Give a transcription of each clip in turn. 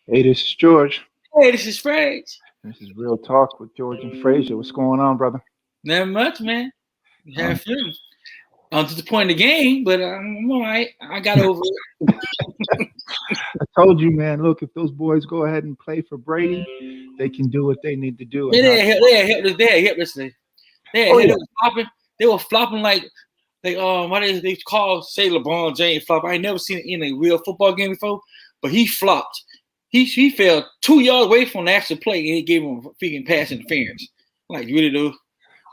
Hey, this is George. Hey, this is Fred. This is Real Talk with George and Frazier. What's going on, brother? Not much, man. You Um, have fun. I'm disappointed in the game, but I'm all right. I got over it. I told you, man. Look, if those boys go ahead and play for Brady, they can do what they need to do. And They how? had help. They had help. They had help yesterday. They had Oh help. They yeah, were flopping. They were flopping like why they call say LeBron James flop. I ain't never seen it in a real football game before, but he flopped. He fell 2 yards away from the actual play and he gave him a freaking pass interference. Like really though.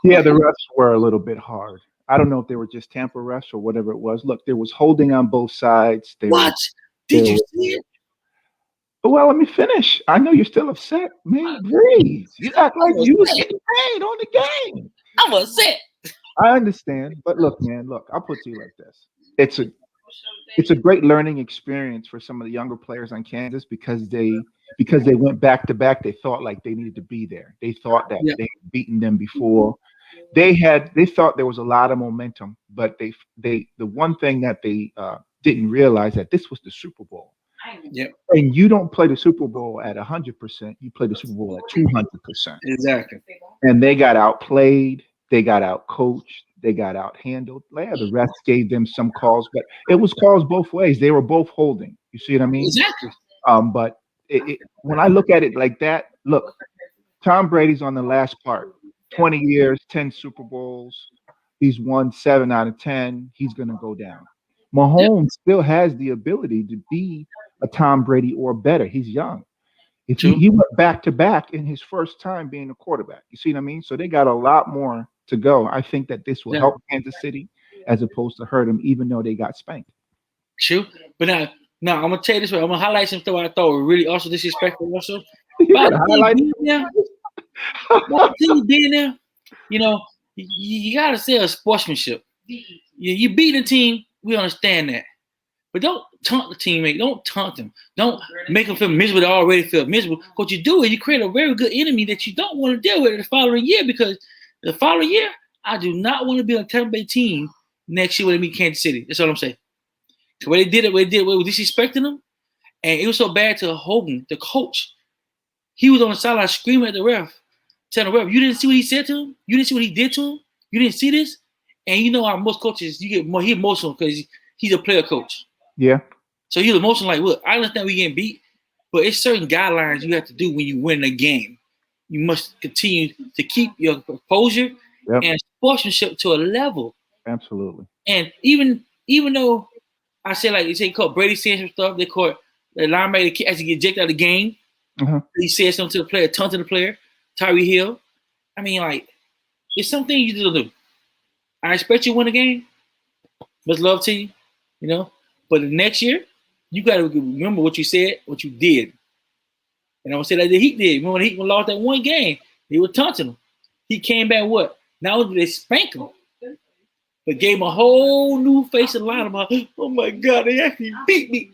yeah. Like The refs were a little bit hard. I don't know if they were just Tampa refs or whatever it was. Look, there was holding on both sides. There was what? Did there you was. see it? Well, let me finish. I know you're still upset, man. Breathe. You act I like was you was sick. getting paid on the game. I was sick. I understand, but look, man. Look, I'll put it to you like this. It's a it's a great learning experience for some of the younger players on Kansas because they went back to back. They thought like they needed to be there. They thought that Yeah, they had beaten them before. They thought there was a lot of momentum, but they the one thing that they didn't realize that this was the Super Bowl, yeah, and you don't play the Super Bowl at 100%. You play the Super Bowl at 200%, exactly. and they got outplayed, they got outcoached, they got outhandled. Yeah, the refs gave them some calls, but it was calls both ways. They were both holding. You see what I mean? Exactly. But when I look at it like that, look, Tom Brady's on the last part. 20 years, 10 Super Bowls. He's won 7 out of 10. He's going to go down. Yep. Mahomes still has the ability to be a Tom Brady or better. He's young. If True. he went back to back in his first time being a quarterback, you see what I mean? So they got a lot more to go. I think that this will Yeah. help Kansas City as opposed to hurt them, even though they got spanked. True. But now I'm gonna tell you this way. I'm gonna highlight some stuff I thought were really also disrespectful. Also, You by got to the team highlight being there, by the team being there, you know, you gotta say a sportsmanship. You beat the team. We understand that. But don't taunt the teammate. Don't taunt them. Don't make them feel miserable. They already feel miserable. What you do is you create a very good enemy that you don't want to deal with the following year because the following year, I do not want to be on a Tampa Bay team next year when they meet Kansas City. That's all I'm saying. So when they did it, we was disrespecting them, and it was so bad to Hogan, the coach. He was on the sideline screaming at the ref, telling the ref, "You didn't see what he said to him. You didn't see what he did to him. You didn't see this." And you know how most coaches, you get more he emotional because he's a player coach. Yeah, So he's emotional like, look, I understand we getting beat, but it's certain guidelines you have to do when you win a game. You must continue to keep your composure yep, and sportsmanship to a level. absolutely. And even though I say like you say caught Brady saying some stuff, they caught the linebacker actually get ejected out of the game. Uh-huh. He said something to the player, taunted the player, Tyree Hill. I mean, like, it's something you do. I expect you to win a game. Much love to you, you know. But the next year, you got to remember what you said, what you did. And I'm gonna say that the Heat did. Remember when the Heat lost that one game? They were taunting him. He came back what? Not only did they spank him, but gave him a whole new face and line about, oh my God, they actually beat me.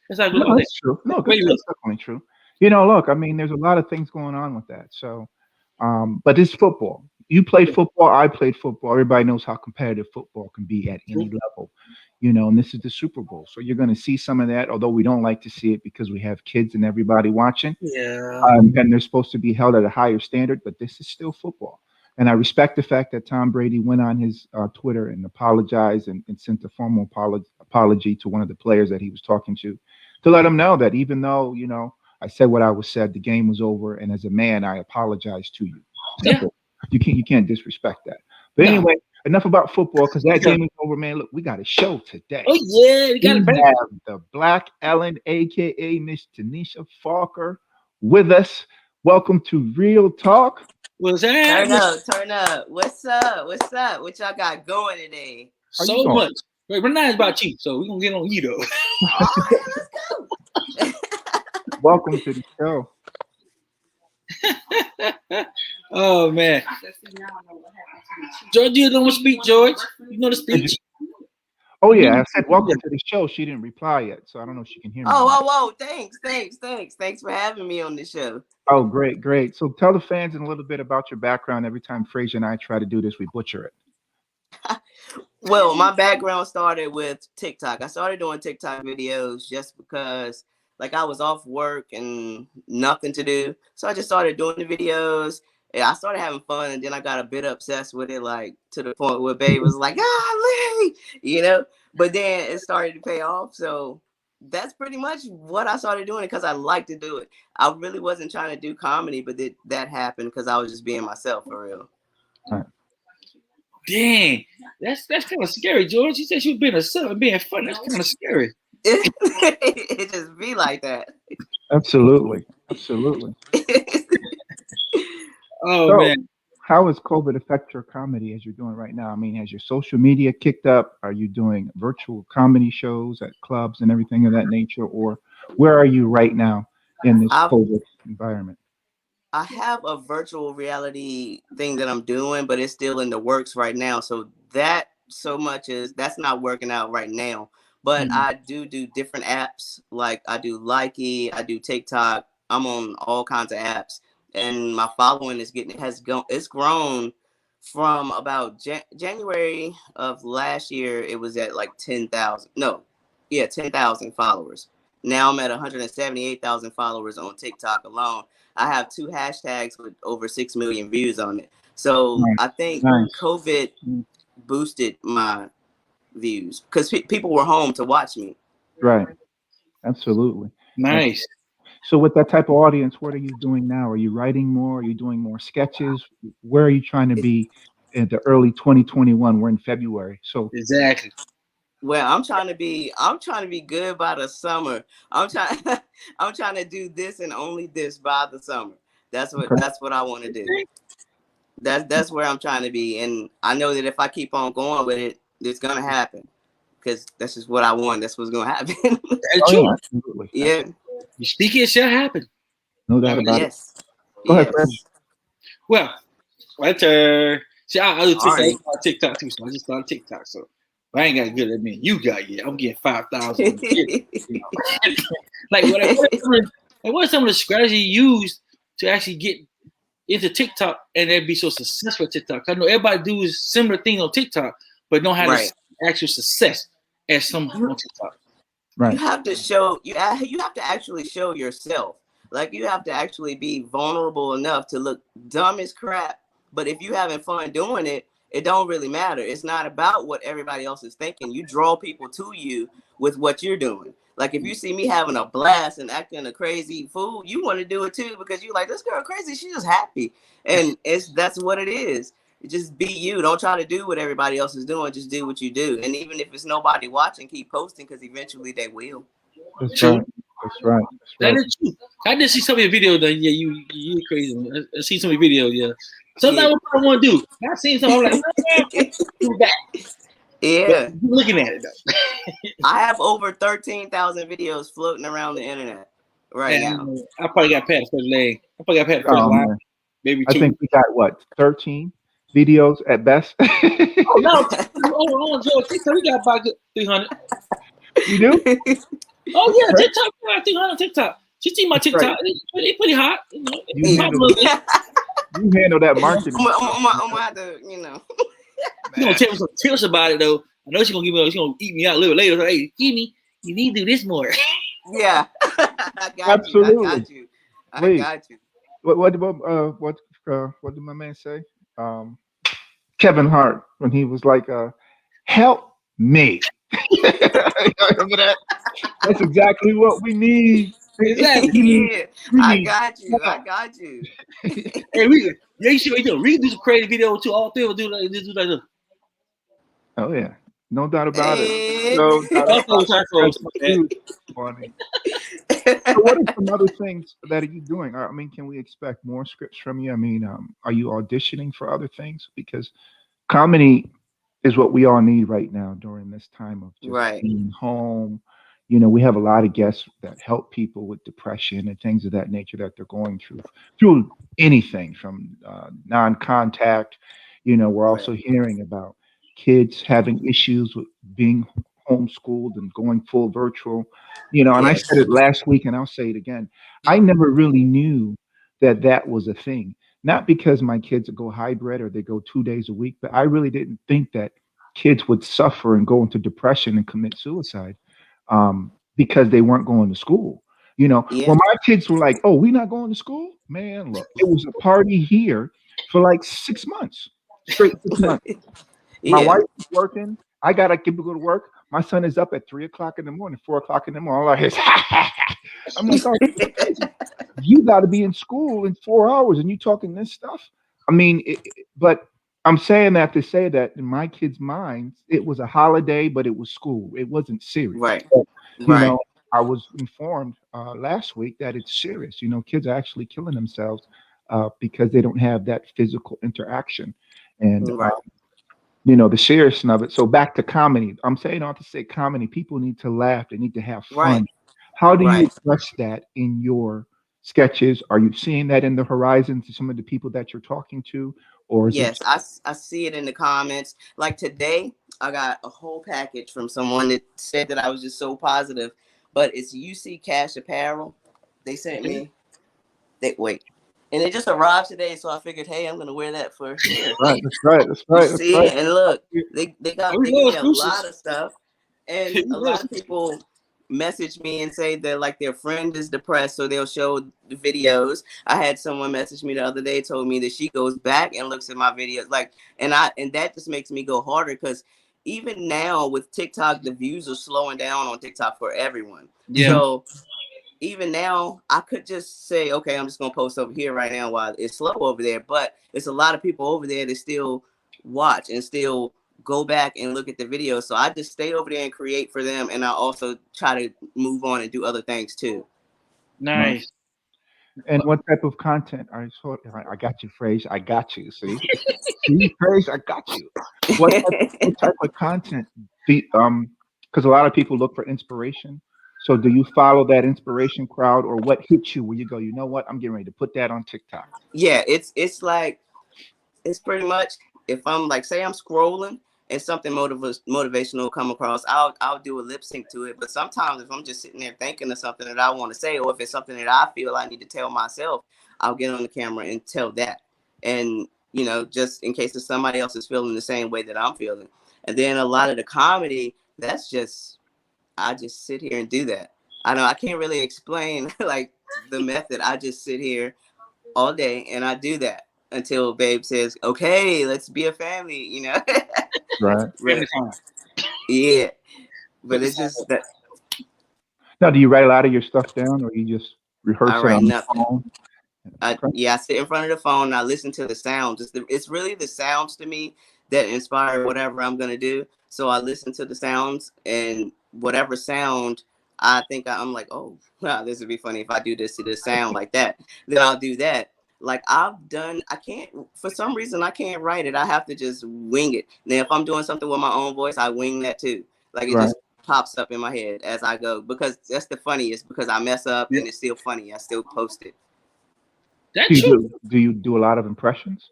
That's how I look No, at that. that's true. No, Great look. that's definitely true. Look, I mean, there's a lot of things going on with that. So, but it's football. You played football. I played football. Everybody knows how competitive football can be at any level. And this is the Super Bowl, so you're going to see some of that. Although we don't like to see it because we have kids and everybody watching, Yeah. and they're supposed to be held at a higher standard. But this is still football, and I respect the fact that Tom Brady went on his Twitter and apologized and sent a formal apology to one of the players that he was talking to let him know that even though I said what I was said, the game was over, and as a man, I apologize to you. Yeah. Simple. You can't disrespect that. But No. anyway, enough about football because that Yeah. game is over, man. Look, we got a show today. Oh yeah, you got We it back. have the Black Ellen, aka Miss Tenishia Faulkner, with us. Welcome to Real Talk. Was Turn that up, turn up. What's up? What's up? What y'all got going today? How you so doing? much? Wait, we're not about you, so we're gonna get on you though. All right, let's go. Welcome to the show. Oh man, George, you know the speech, George. You know the Did you- speech. Oh yeah, I said welcome to the show. She didn't reply yet, so I don't know if she can hear me. Oh, oh, oh, thanks for having me on the show. Oh, great, great. So tell the fans a little bit about your background. Every time Frazier and I try to do this, we butcher it. Well, my background started with TikTok. I started doing TikTok videos just because Like I was off work and nothing to do. So I just started doing the videos. And I started having fun, and then I got a bit obsessed with it, like to the point where Babe was like, "Ah, Lee," But then it started to pay off. So that's pretty much what I started doing because I like to do it. I really wasn't trying to do comedy, but that happened because I was just being myself for real. Dang, that's kind of scary, George. You said you were being a self and being fun. That's kind of scary. It just be like that. Absolutely. Oh So, man, how has COVID affect your comedy as you're doing right now? I mean, has your social media kicked up? Are you doing virtual comedy shows at clubs and everything of that nature? Or where are you right now in this I COVID environment? I have a virtual reality thing that I'm doing, but it's still in the works right now. So that so much is that's not working out right now. But Mm, I do different apps. Like I do Likey, I do TikTok. I'm on all kinds of apps, and my following is getting has gone. It's grown from about January of last year. It was at like 10,000. No, yeah, 10,000 followers. Now I'm at 178,000 followers on TikTok alone. I have 2 hashtags with over 6 million views on it. So nice, I think nice. COVID boosted my views because people were home to watch me. Right. Absolutely. nice. So with that type of audience, what are you doing now? Are you writing more? Are you doing more sketches? Where are you trying to It's, be in the early 2021? We're in February. So Exactly. well, I'm trying to be good by the summer. I'm trying I'm trying to do this and only this by the summer. okay. That's what I want to do. That's where I'm trying to be, and I know that if I keep on going with it, it's gonna happen because that's just what I want. That's what's gonna happen. That's Oh yeah, true. absolutely. Yeah. You speak it, it shall happen. No I doubt mean, about it. Yes. Go ahead, Fred. Yes. well, right there. See, I do TikTok. I Sorry. started TikTok too, so I just started TikTok. So I ain't got good at me. You got yet. I'm getting 5,000. Like what are some of the strategy you use to actually get into TikTok and then be so successful at TikTok? I know everybody do similar things on TikTok, but don't have Right. the actual success as some on TikTok. You Right. have to show you have to actually show yourself. Like you have to actually be vulnerable enough to look dumb as crap. But if you having fun doing it, it don't really matter. It's not about what everybody else is thinking. You draw people to you with what you're doing. Like if you see me having a blast and acting a crazy fool, you want to do it too because you're like, this girl crazy. She's just happy, and that's what it is. Just be you. Don't try to do what everybody else is doing. Just do what you do. And even if it's nobody watching, keep posting because eventually they will. That's True. right. That's right. That's That right. is true. I did see some of your videos. That yeah, you crazy. I see some of your videos. Yeah. Sometimes what I want to do. I seen something. I'm like, do that. But Yeah. you looking at it though. I have over 13,000 videos floating around the internet right now. And I probably got past the first leg. I probably got past the first Oh line, man, maybe I two. think we got what 13 videos at best. Oh no, George, TikTok, we got about 300. We do. Oh yeah, Okay. TikTok, we got 300 TikTok. She see my That's right. TikTok, it's pretty hot. You know, You it's handle popular. you handle that marketing. I'm gonna have to, She gonna tell me some tips about it though. I know she gonna eat me out a little later. So, hey, Kimi, you need to do this more. Yeah. I got you. I Absolutely. got you. I Wait, got you. what did my man say? Kevin Hart when he was like, "Help me." Remember that? That's exactly what we need. Exactly. Yeah. We I need got you. I help. got you. Hey, you should we can do some crazy video too. All three will do like this. Oh yeah, no doubt about it. Hey. No doubt That's about what it. I'm That's saying. too funny. So, what are some other things that are you doing? I mean, can we expect more scripts from you? I mean, are you auditioning for other things? Because comedy is what we all need right now during this time of just Right. being home. You know, we have a lot of guests that help people with depression and things of that nature that they're going through anything from non-contact. You know, we're Right. also hearing about kids having issues with being homeschooled and going full virtual. You know, and I said Yes. it last week, and I'll say it again. I never really knew that that was a thing, not because my kids go hybrid or they go 2 days a week, but I really didn't think that kids would suffer and go into depression and commit suicide because they weren't going to school. You know, Yeah. when my kids were like, "Oh, we not going to school," man, look, it was a party here for like 6 months, straight 6 months. My Yeah. wife is working. I gotta go to work. My son is up at 3 o'clock in the morning, 4 o'clock in the morning. All I hear is, I'm like, oh, you're crazy. You got to be in school in 4 hours, and you talking this stuff. I mean, but I'm saying that to say that in my kids' minds, it was a holiday, but it was school. It wasn't serious. Right. But, you Right. know, I was informed last week that it's serious. You know, kids are actually killing themselves because they don't have that physical interaction, and Right. the seriousness of it. So back to comedy. I'm saying all to say comedy. People need to laugh. They need to have Right. fun. How do you Right. address that in your sketches? Are you seeing that in the horizon to some of the people that you're talking to, or is it? Yes, I see it in the comments. Like today, I got a whole package from someone that said that I was just so positive. But it's UC Cash Apparel. They sent me. They wait, and it just arrived today. So I figured, hey, I'm gonna wear that for here. Right. That's right. That's You right. That's see, right. and look, Yeah. they give me a lot of stuff, and a lot of people message me and say that like their friend is depressed, so they'll show the videos. I had someone message me the other day, told me that she goes back and looks at my videos, like, and that just makes me go harder because even now with TikTok, the views are slowing down on TikTok for everyone. Yeah. So even now, I could just say, okay, I'm just gonna post over here right now while it's slow over there. But it's a lot of people over there that still watch and still go back and look at the videos. So I just stay over there and create for them, and I also try to move on and do other things too. Nice. And what type of content are you? I got you, phrase. I got you. See, phrase. I got you. What type of content? Because a lot of people look for inspiration. So do you follow that inspiration crowd, or what hits you where you go, you know what? I'm getting ready to put that on TikTok. Yeah, it's like it's pretty much if I'm like say I'm scrolling and something motivational come across, I'll do a lip sync to it. But sometimes if I'm just sitting there thinking of something that I want to say, or if it's something that I feel I need to tell myself, I'll get on the camera and tell that. And just in case somebody else is feeling the same way that I'm feeling. And then a lot of the comedy, that's just I just sit here and do that. I know I can't really explain like the method. I just sit here all day and I do that until babe says, okay, let's be a family. Right. Family time. Yeah, but it's just that Now, do you write a lot of your stuff down, or you just I rehearse it write on the nothing. phone? Okay. I sit in front of the phone and I listen to the sounds. It's really the sounds to me that inspire whatever I'm gonna do. So I listen to the sounds, and whatever sound I think I'm like, oh wow, this would be funny if I do this to this sound like that. Then I'll do that. Like I can't, for some reason I can't write it. I have to just wing it. Now if I'm doing something with my own voice, I wing that too. Like it Right. just pops up in my head as I go, because that's the funniest, because I mess up Yeah. and it's still funny. I still post it. That's true. Do you do a lot of impressions?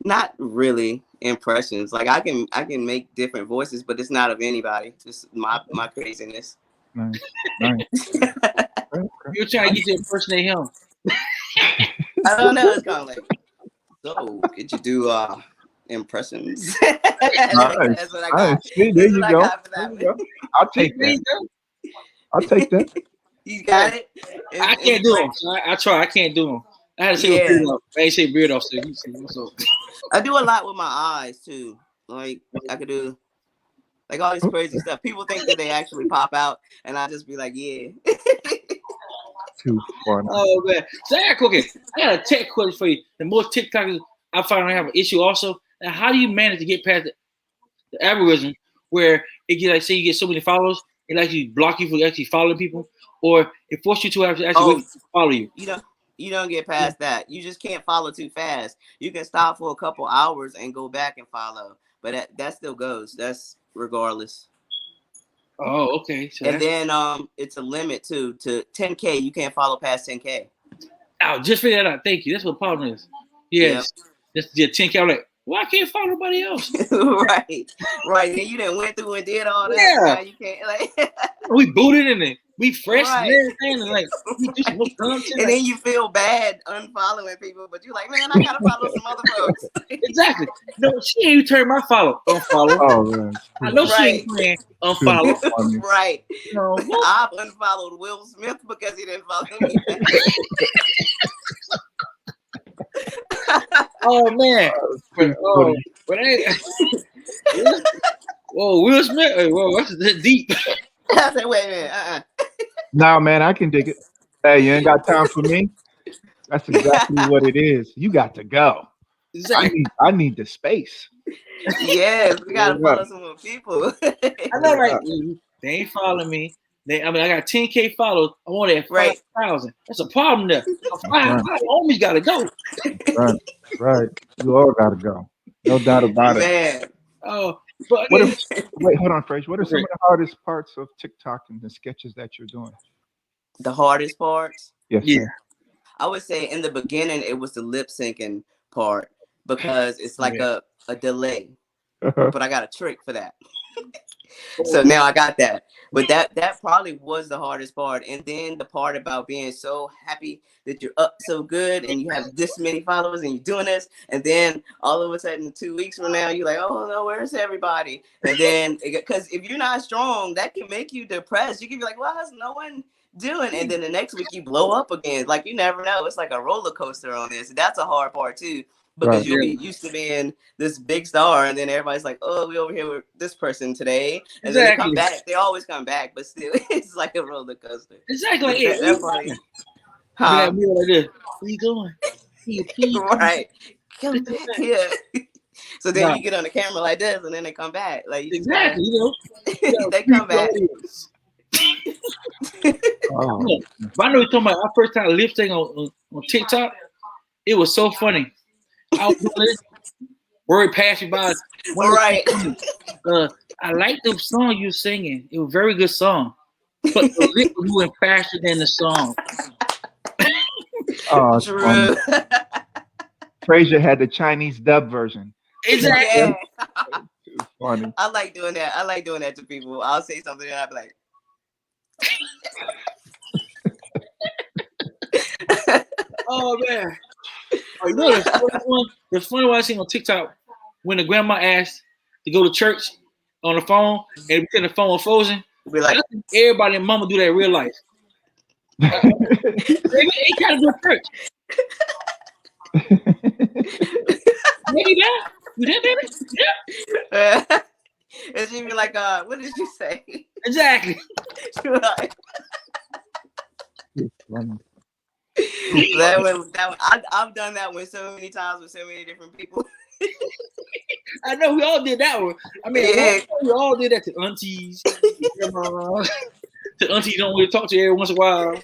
Not really impressions. Like I can make different voices, but it's not of anybody. Just my craziness. Nice. Nice. Okay. You're trying to get to impersonate him. I don't know. It's kind of like, so could you do impressions? That's what I got. Nice. See, there That's you what I go. got for There that you one. go. I'll take that. I'll take that. You got it. I can't do them. So I try. I can't do them. I had to say Yeah. beard off. I ain't say beard off. So what's up? I do a lot with my eyes too. Like I could do like all this crazy stuff. People think that they actually pop out, and I just be like, yeah. Too fun. Oh man. So I got a tech question for you. The more TikTokers I find I have an issue also. Now, how do you manage to get past the algorithm where it get like say you get so many followers, it actually block you from actually following people, or it forces you to actually wait to follow you? You don't get past that. You just can't follow too fast. You can stop for a couple hours and go back and follow, but that still goes. That's regardless. Oh, okay. So And then it's a limit too to 10K. You can't follow past 10K. Oh, just figure that out. Thank you. That's what the problem is. Yes. That's 10K. I'm like, why I can't follow nobody else? Right. And you done went through and did all that. Yeah. Now you can't like We booted in it. we fresh Right. and everything. And like we do some more content. And then you feel bad unfollowing people, but you're like, man, I gotta follow some other folks. Exactly. No, she ain't turn my unfollow. Oh man. I know she ain't playing unfollow. Right. No, I've unfollowed Will Smith because he didn't follow me back. Oh man. But hey, whoa, Will Smith. Hey, whoa, that's deep. I said, wait a minute. No, man, I can dig it. Hey, you ain't got time for me? That's exactly what it is. You got to go. Exactly. I need the space. Yes, we gotta follow some more people. I know, right? They ain't following me. I got 10K followers. I want it at 5,000. That's a problem there. 5,000 homies gotta go. Right. You all gotta go. No doubt about it. Oh, but wait, hold on, Fraser. What are some of the hardest parts of TikTok and the sketches that you're doing? The hardest parts? Yes. Yeah. I would say in the beginning it was the lip syncing part because it's like a delay. But I got a trick for that. So now I got that. But that probably was the hardest part. And then the part about being so happy that you're up so good and you have this many followers and you're doing this. And then all of a sudden 2 weeks from now, you're like, oh no, where's everybody? And then because if you're not strong, that can make you depressed. You can be like, well, how's no one doing? And then the next week you blow up again. Like you never know. It's like a roller coaster on this. That's a hard part too. Because you'll be used to being this big star, and then everybody's like, "Oh, we over here with this person today," and then they come back. They always come back, but still, it's like a roller coaster. Exactly. Huh? Like this. Where you going? Right. Come back here. So then you get on the camera like this, and then they come back. Like exactly, they come back. But I know you're talking about our first time lip sync on TikTok. It was so funny. I was doing it. Word passed me by. Right. I like the song you singing. It was a very good song. But the lip was moving faster than the song. Oh, true. Fraser had the Chinese dub version. Exactly. Yeah. Funny. I like doing that. I like doing that to people. I'll say something and I'll be like, oh man. Oh, you know the funny one I seen on TikTok when the grandma asked to go to church on the phone and because the phone was frozen. Be like, everybody and mama do that in real life. They gotta do church. Maybe that. You did, baby? Yeah. And she be like, what did you say? Exactly. Right. that one, I've done that one so many times with so many different people. I know we all did that one. I mean, we all did that to aunties, to aunties you don't really talk to every once in a while.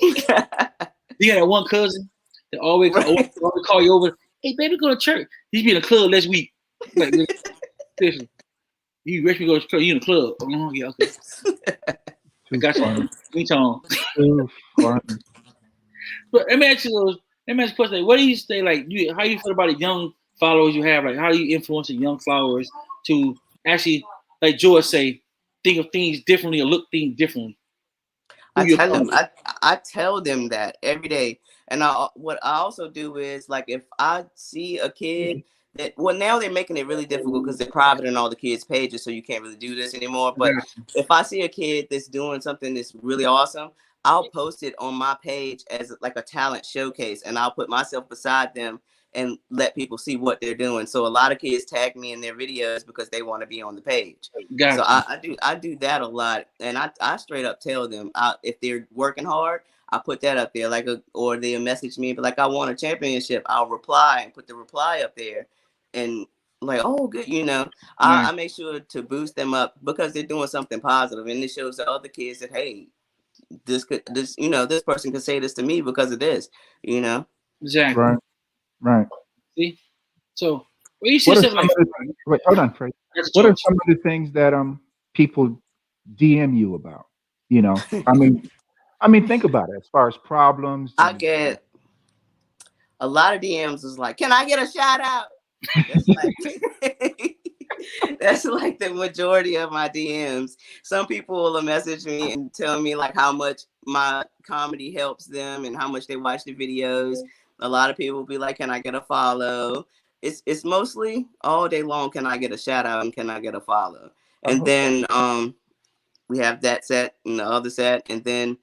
You had that one cousin that always call you over. Hey, baby, go to church. He's be in a club next week. Like, listen, you wish me go to church. You in the club? Oh, yeah, okay. I got you. Reach on. But let me ask you a question. What do you say? Like, how you feel about the young followers you have? Like, how do you influence the young followers to actually, like George say, think of things differently or look things differently? I tell them that every day. And what I also do is, like, if I see a kid that, well, now they're making it really difficult because they're private on all the kids' pages, so you can't really do this anymore. But if I see a kid that's doing something that's really awesome, I'll post it on my page as like a talent showcase, and I'll put myself beside them and let people see what they're doing. So a lot of kids tag me in their videos because they want to be on the page. Gotcha. So I do that a lot, and I straight up tell them if they're working hard, I put that up there, or they'll message me and be like, I want a championship. I'll reply and put the reply up there, and like, oh, good, I make sure to boost them up because they're doing something positive, and it shows the other kids that, hey, this person could say this to me because of this, Exactly. Right. See, so what you see something like? Wait, hold on, Fred. What are some of the things that people DM you about? I mean, think about it. As far as problems, I get a lot of DMs is like, "Can I get a shout out?" It's like, That's like the majority of my DMs. Some people will message me and tell me like how much my comedy helps them and how much they watch the videos. A lot of people will be like, "Can I get a follow?" It's mostly all day long. Can I get a shout out and can I get a follow? And then we have that set and the other set, and then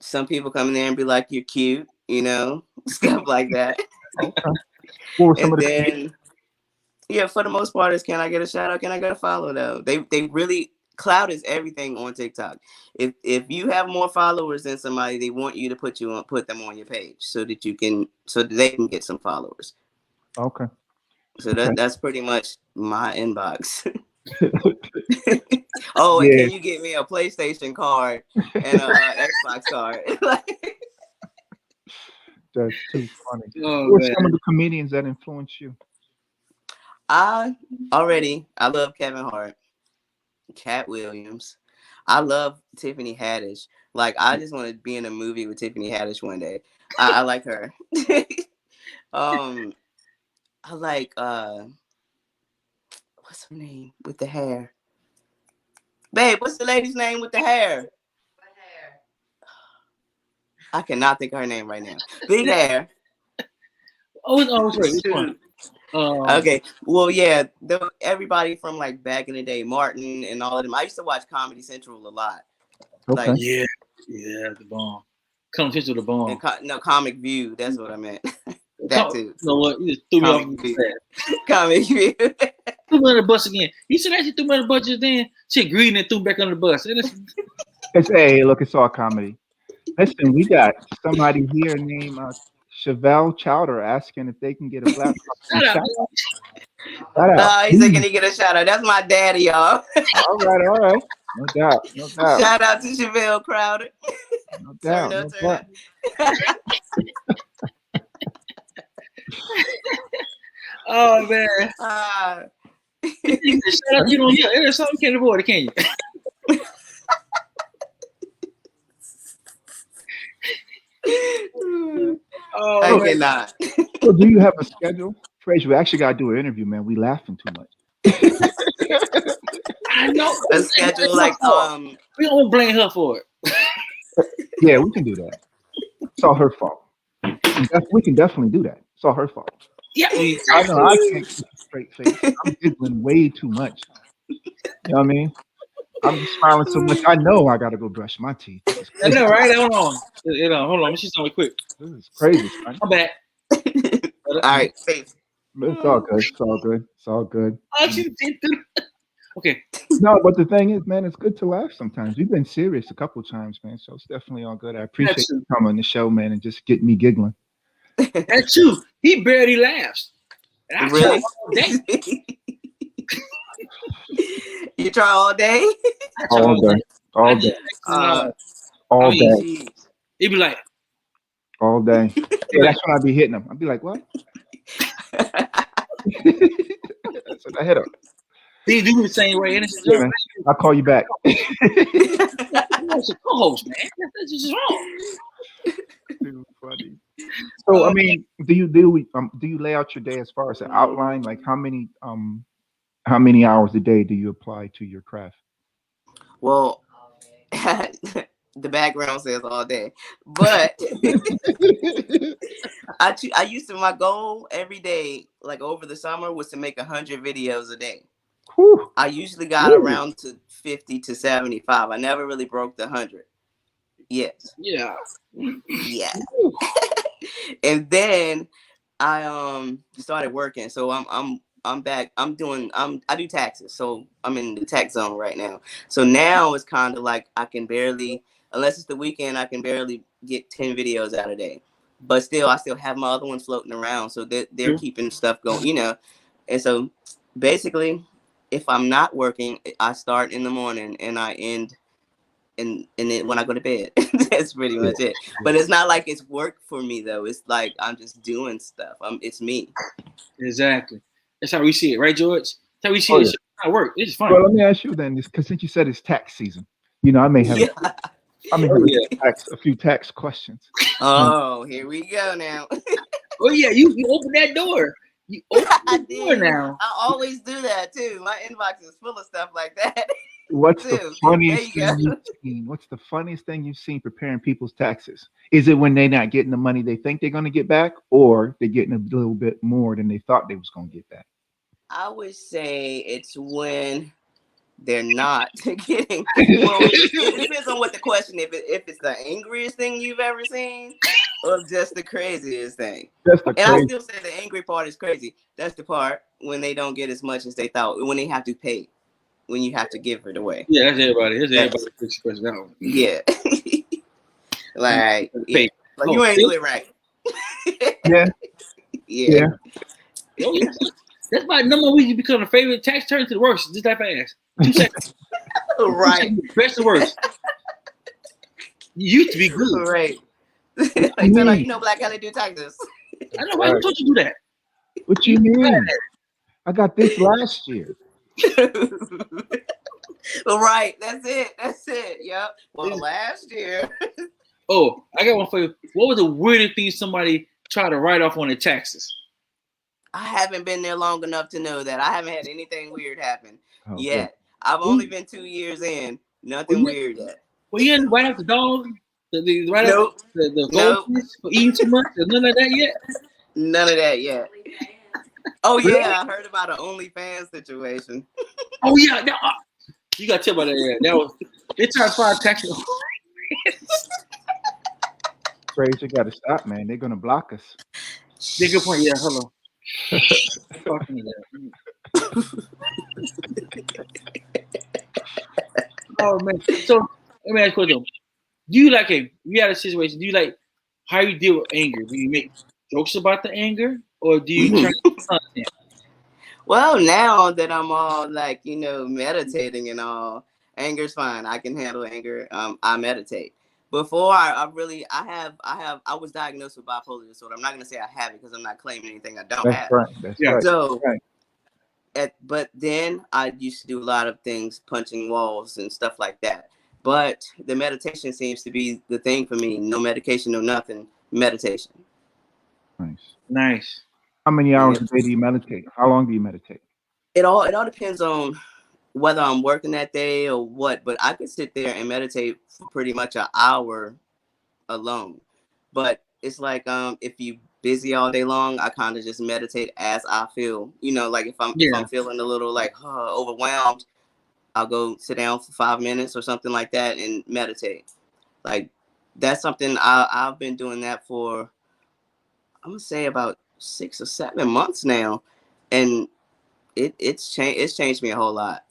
some people come in there and be like, "You're cute," stuff like that. Okay. What were some And of the then, yeah, for the most part, is can I get a shout out? Can I get a follow? Though they really clout is everything on TikTok. If you have more followers than somebody, they want you to put them on your page so that they can get some followers. Okay. So that's pretty much my inbox. Oh, and can you get me a PlayStation card and a Xbox card? That's too funny. Oh, Who are man. some of the comedians that influence you? I love Kevin Hart, Cat Williams. I love Tiffany Haddish. Like, I just want to be in a movie with Tiffany Haddish one day. I like her. I like what's her name with the hair? Babe, what's the lady's name with the hair? I cannot think of her name right now. Big hair. Sorry, which one? Okay. Well, yeah, everybody from like back in the day, Martin and all of them. I used to watch Comedy Central a lot. Okay. Like, yeah, the bomb. Come to the bomb. no, Comic View. That's what I meant. That too. You know what? You just threw me off the bus. Comic View. Threw me under the bus again. You said that she threw me under the bus just then. She agreed and threw me back under the bus. Hey, look, it's all comedy. Listen, we got somebody here named Chevelle Chowder asking if they can get a black shout out. He's like, can he get a shout out? That's my daddy, y'all. All right. No doubt. Shout out to Chevelle Crowder. No doubt. Oh man. Shout out, there's something you can't avoid it, can you? I cannot. So do you have a schedule? Fraser, we actually got to do an interview, man. We laughing too much. I know. A schedule like we don't blame her for it. Yeah, we can do that. It's all her fault. We can definitely do that. It's all her fault. Yeah, I know. I can't keep a straight face. I'm giggling way too much. You know what I mean? I'm just smiling so much. I know I got to go brush my teeth. I know, right? Hold on. Hold on. Let me see something quick. This is crazy. Son. I'm back. All right, safe. It's all good. It's all good. Okay. No, but the thing is, man, it's good to laugh sometimes. You've been serious a couple of times, man. So it's definitely all good. I appreciate you coming on the show, man, and just getting me giggling. That's true. He barely laughs. Really? You try all day? All day. All day. He'd be like, all day. Yeah, that's when I'd be hitting him. I'd be like, what? That's what I hit him. He do the same way. And it's Yeah, I'll call you back. It's a co-host, man. That's just wrong. Too funny. So, I mean, do you lay out your day as far as an outline? Like, how many hours a day do you apply to your craft? Well, the background says all day, but I used to, my goal every day, like over the summer, was to make 100 videos a day. Whew. I usually got around to 50 to 75. I never really broke the 100. Yes. Yeah. And then I started working. So I'm back. I do taxes. So I'm in the tax zone right now. So now it's kind of like I can barely, unless it's the weekend, I can barely get 10 videos out a day. But still, I still have my other ones floating around. So they're keeping stuff going, And so basically, if I'm not working, I start in the morning and I end and then when I go to bed. That's pretty much it. But it's not like it's work for me though. It's like I'm just doing stuff. It's me. Exactly. That's how we see it, right, George? That's how we see it. It's not work. It's fun. Well, let me ask you then, because since you said it's tax season, I may have a few tax questions. Oh, here we go now. Oh yeah, you open that door. You open I the door did. now. I always do that too. My inbox is full of stuff like that. What's the Too. funniest There thing you go. you've seen? What's the funniest thing you've seen preparing people's taxes? Is it when they're not getting the money they think they're going to get back, or they're getting a little bit more than they thought they was going to get back? I would say it's when they're not getting. Well, it depends on what the question. If it's the angriest thing you've ever seen, or just the craziest thing. That's the And I crazy. still say the angry part is crazy. That's the part when they don't get as much as they thought. When they have to pay. When you have to give it away. Yeah, that's everybody. That's That's- everybody. Express that one. Yeah. Like, yeah. Pay. Like Oh, you ain't do it right. Yeah, Yeah. yeah. oh, yeah. That's my number one reason become a favorite tax turn to the worst. Just that fast. 2 seconds. 2 Right. seconds, best to worst. You used to be good. Right. What Like you they're like, mean? you know, Black Kelly do taxes. I know why you told you to do that. What you mean? I got this last year. Right. That's it. That's it. Yep. Well, last year. Oh, I got one for you. What was the weirdest thing somebody tried to write off on their taxes? I haven't been there long enough to know that. I haven't had anything weird happen Oh, yet. I've only been 2 years in. Nothing weird yet. Well, you didn't write off the dog, write off Nope. the Nope. goldfish for eating too much. There's none of that yet. None of that yet. Oh yeah, I heard about an OnlyFans situation. Oh yeah, you gotta tell about that. Yeah, that was they tried to file taxes. Crazy, got to stop, man. They're gonna block us. Yeah, good point. Yeah, hold on. Fucking that. Oh man. So let me ask you a question. Do you like you had a situation, do you like how you deal with anger? Do you make jokes about the anger or do you try to content? Well, now that I'm all like, you know, meditating and all, anger's fine. I can handle anger. I meditate. Before I was diagnosed with bipolar disorder. I'm not gonna say I have it because I'm not claiming anything I don't That's have. right. That's Yeah. right. So Right. but then I used to do a lot of things, punching walls and stuff like that. But the meditation seems to be the thing for me. No medication, no nothing. Meditation. Nice. Nice. How many hours a day do you meditate? How long do you meditate? It all depends on whether I'm working that day or what. But I could sit there and meditate for pretty much an hour alone. But it's like if you busy all day long, I kind of just meditate as I feel. You know, like if I'm feeling a little like overwhelmed, I'll go sit down for 5 minutes or something like that and meditate. Like that's something I've been doing that for, I'm gonna say about 6 or 7 months now, and it's changed me a whole lot.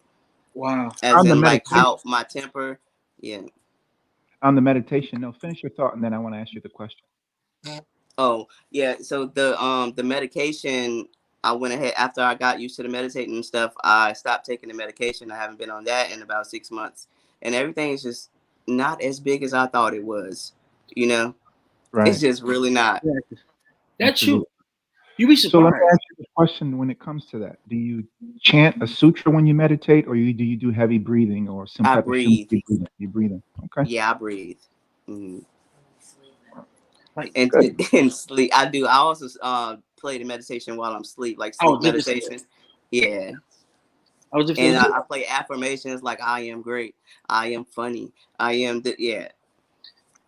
Wow. As On the in like meditation. how my temper, yeah. On the meditation. No, finish your thought, and then I want to ask you the question. Oh yeah. So the medication, I went ahead after I got used to the meditating and stuff. I stopped taking the medication. I haven't been on that in about 6 months, and everything is just not as big as I thought it was. You know, Right. it's just really not. That's true. Absolutely. You be So let me surprised. ask you the question when it comes to that. Do you chant a sutra when you meditate, or do you do heavy breathing or some I type of breathe. breathing? You breathing. Okay. Yeah, I breathe. Mhm. Like And Good. and sleep. I do. I also play the meditation while I'm asleep, like I sleep was just meditation. Yeah. I was just And I play affirmations like I am great, I am funny, I am yeah.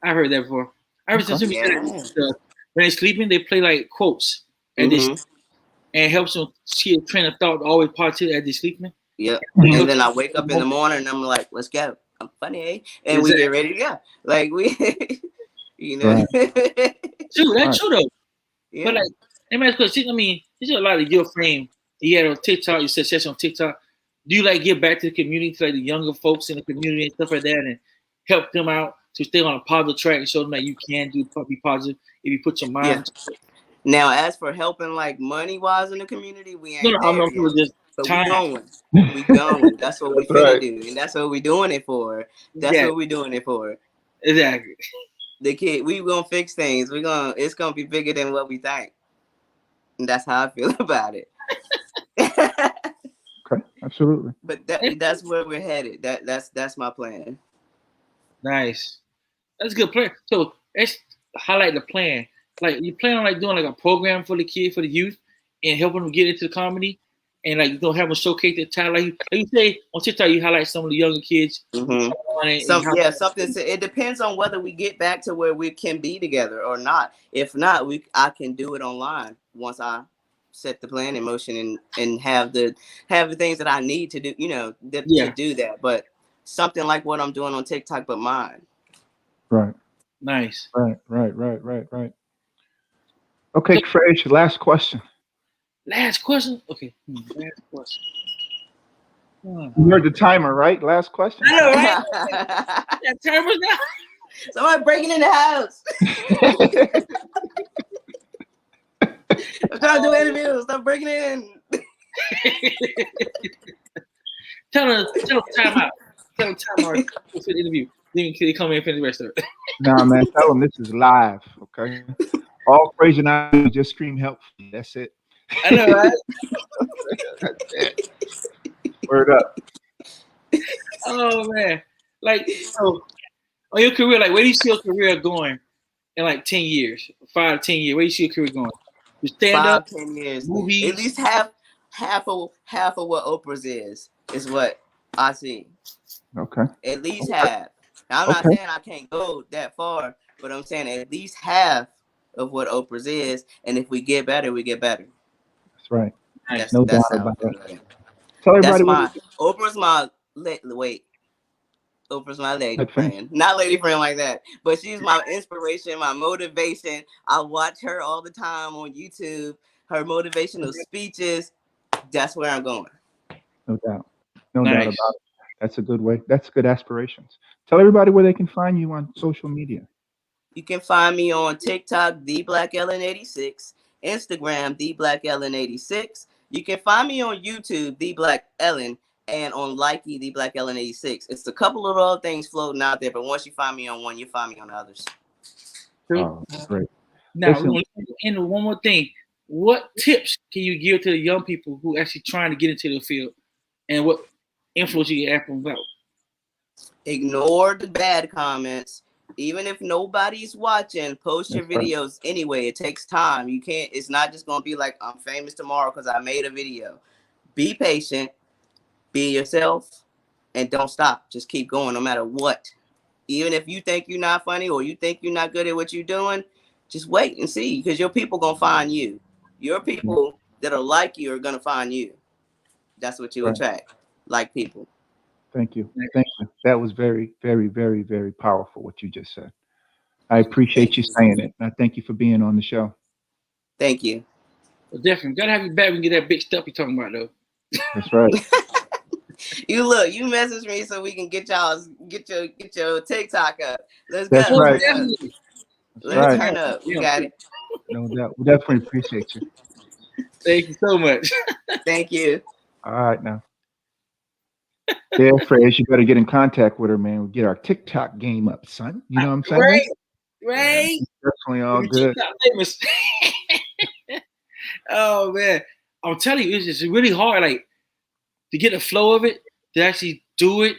I heard that before. I heard Okay. somebody said Yeah. when they're sleeping, they play like quotes, and Mm-hmm. and it helps them see a train of thought always positive as they're sleeping. Yep. You know, And then I wake up in the morning and I'm like, let's go. I'm funny, eh? And we get ready to go. Like we, you know. Right. true, that's true though. Yeah. But like, let me ask you a question. I mean, there's a lot of your frame. You had on TikTok. You said session on TikTok. Do you like give back to the community, to like the younger folks in the community and stuff like that, and help them out to stay on a positive track and show them that you can be positive if you put your mind. Yeah. Now, as for helping like money wise in the community, we ain't I'm there not yet. just But time. we going. We going. That's what we That's finna right. do. And that's what we doing it for. That's Yeah. what we doing it for. Exactly. The kid, we gonna fix things. It's gonna be bigger than what we think. And that's how I feel about it. Okay. Absolutely. But that's where we're headed. That's my plan. Nice. That's a good plan. So let's highlight the plan. Like you plan on like doing like a program for the kid, for the youth, and helping them get into the comedy, and like have them showcase their talent. Like you say on TikTok, you highlight some of the younger kids. Mm-hmm. It depends on whether we get back to where we can be together or not. If not, I can do it online once I set the plan in motion and have the things that I need to do, to do that. But something like what I'm doing on TikTok, but mine. Right. Nice. Right. Okay, Fresh, last question. Last question? Okay. Last question. You heard the timer, right? Last question. I know, right? That timer's now. Somebody breaking in the house. I'm trying to do interviews. Stop breaking in. Tell them time out. Tell them time out for the interview. Then they come in and finish the rest of it. Nah, man, tell them this is live, okay? All Fraser and I do is just scream help. That's it. I know, right? That's it. Word up. Oh man. Like so on your career, like where do you see your career going in like 10 years, 5 to 10 years? Where do you see your career going? You stand 5, up, 10 years. movies. At least half of what Oprah's is what I see. Okay. At least half. Now, I'm not saying I can't go that far, but I'm saying at least half of what Oprah's is, and if we get better, we get better. That's right. That's, no that's doubt about that. Tell everybody Oprah's my Oprah's my lady friend. Not lady friend like that, but she's my inspiration, my motivation. I watch her all the time on YouTube. Her motivational speeches. That's where I'm going. No doubt. No doubt about it. That's a good way. That's good aspirations. Tell everybody where they can find you on social media. You can find me on TikTok, TheBlackEllen86, Instagram, TheBlackEllen86. You can find me on YouTube, TheBlackEllen, and on Likey, TheBlackEllen86. It's a couple of other things floating out there, but once you find me on one, you find me on the others. Oh, great. Now, and one more thing. What tips can you give to the young people who actually trying to get into the field, and what influence you have from about? Ignore the bad comments. Even if nobody's watching, post your videos anyway. It takes time. You can't. It's not just gonna be like I'm famous tomorrow because I made a video. Be patient. Be yourself, and don't stop. Just keep going no matter what. Even if you think you're not funny or you think you're not good at what you're doing, just wait and see because your people gonna find you. Your people that are like you are gonna find you. That's what you attract, like people. Thank you. Thank you. That was very, very, very, very powerful what you just said. I appreciate you saying it. I thank you for being on the show. Thank you. Well, definitely gotta have you back and get that big stuff you're talking about though. That's right. You message me so we can get your TikTok up. Let's That's go. Right. Let's turn up. We got it. No doubt. We definitely appreciate you. Thank you so much. Thank you. All right now. Yeah, Fraze, you better get in contact with her, man. We'll get our TikTok game up, son. You know what I'm saying? Right. Yeah, definitely all good. Famous. Oh man. I'm telling you, it's just really hard, like to get the flow of it, to actually do it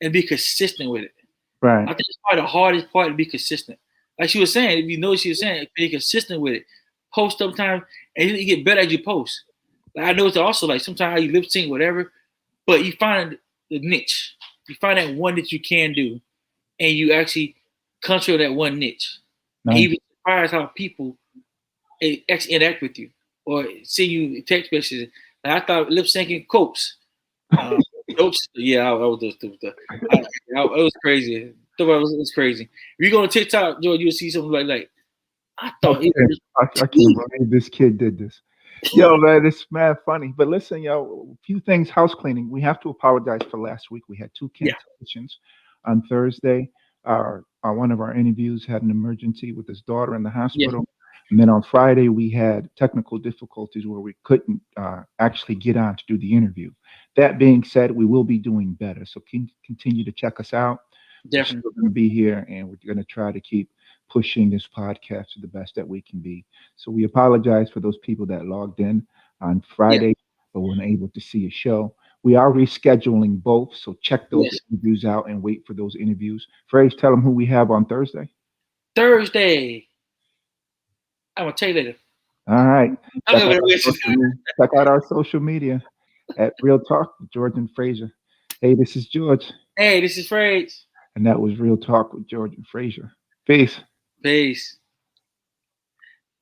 and be consistent with it. Right. I think it's probably the hardest part to be consistent. Like she was saying, if you know what she was saying, be consistent with it. Post sometimes and you get better as you post. Like I know it's also like sometimes how you lip sync, whatever, but you find the niche. You find that one that you can do, and you actually control that one niche. Nice. And you be surprised how people actually interact with you or see you text messages. Like I thought lip syncing quotes. Yeah, I was crazy. It was crazy. If you go to TikTok, Joe, you'll see something like I thought. I can't believe this kid did this. Yo, man, it's mad funny. But listen, yo, a few things. House cleaning. We have to apologize for last week. We had 2 cancellations on Thursday. One of our interviews had an emergency with his daughter in the hospital. And then on Friday, we had technical difficulties where we couldn't actually get on to do the interview. That being said, we will be doing better. So continue to check us out. Definitely. We're going to be here, and we're going to try to keep pushing this podcast to the best that we can be. So we apologize for those people that logged in on Friday, but weren't able to see a show. We are rescheduling both, so check those interviews out and wait for those interviews. Fraze, tell them who we have on Thursday. Thursday. I'm going to tell you later. All right. I'm Check out gonna our wish you. social media, check out our social media at Real Talk with George and Fraser. Hey, this is George, Hey, this is Frage. and that was Real Talk with George and Fraser. Peace. Peace.